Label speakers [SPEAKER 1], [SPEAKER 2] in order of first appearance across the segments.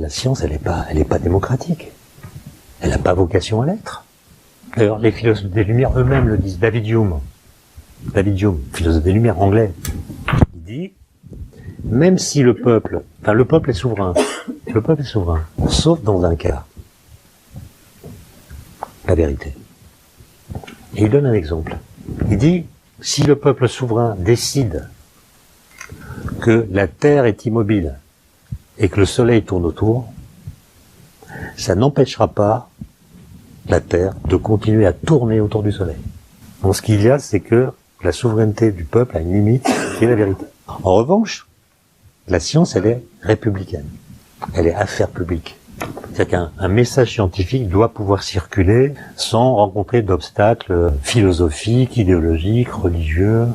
[SPEAKER 1] La science, elle est pas démocratique. Elle n'a pas vocation à l'être. D'ailleurs, les philosophes des Lumières eux-mêmes le disent. David Hume, philosophe des Lumières anglais, il dit, même si le peuple est souverain, sauf dans un cas, la vérité. Et il donne un exemple. Il dit, si le peuple souverain décide que la Terre est immobile et que le Soleil tourne autour, ça n'empêchera pas la Terre de continuer à tourner autour du Soleil. Donc ce qu'il y a, c'est que la souveraineté du peuple a une limite qui est la vérité. En revanche, la science, elle est républicaine. Elle est affaire publique. C'est-à-dire qu'un message scientifique doit pouvoir circuler sans rencontrer d'obstacles philosophiques, idéologiques, religieux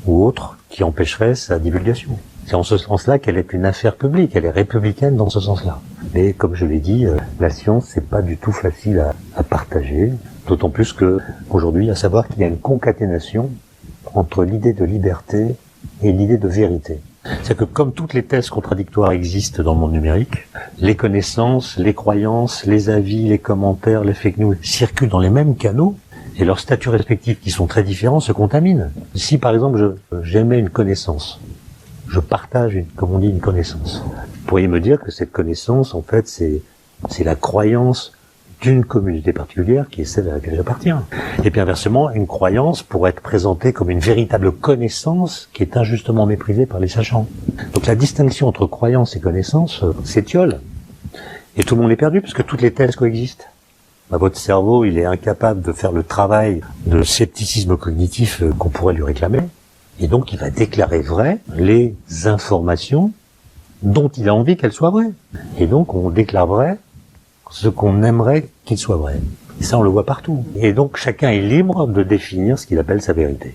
[SPEAKER 1] ou autres qui empêcheraient sa divulgation. C'est en ce sens-là qu'elle est une affaire publique, elle est républicaine dans ce sens-là. Mais comme je l'ai dit, la science, c'est pas du tout facile à partager, d'autant plus que aujourd'hui, à savoir qu'il y a une concaténation entre l'idée de liberté et l'idée de vérité. C'est que comme toutes les thèses contradictoires existent dans le monde numérique, les connaissances, les croyances, les avis, les commentaires, les fake news circulent dans les mêmes canaux et leurs statuts respectifs qui sont très différents se contaminent. Si par exemple j'émets une connaissance, je partage, comme on dit, une connaissance, vous pourriez me dire que cette connaissance, en fait, c'est la croyance d'une communauté particulière qui est celle à laquelle j'appartiens. Et puis inversement, une croyance pourrait être présentée comme une véritable connaissance qui est injustement méprisée par les sachants. Donc la distinction entre croyance et connaissance s'étiole. Et tout le monde est perdu parce que toutes les thèses coexistent. Votre cerveau, il est incapable de faire le travail de scepticisme cognitif qu'on pourrait lui réclamer. Et donc il va déclarer vraies les informations dont il a envie qu'elles soient vraies. Et donc on déclare vrai ce qu'on aimerait qu'il soit vrai. Et ça, on le voit partout. Et donc, chacun est libre de définir ce qu'il appelle sa vérité.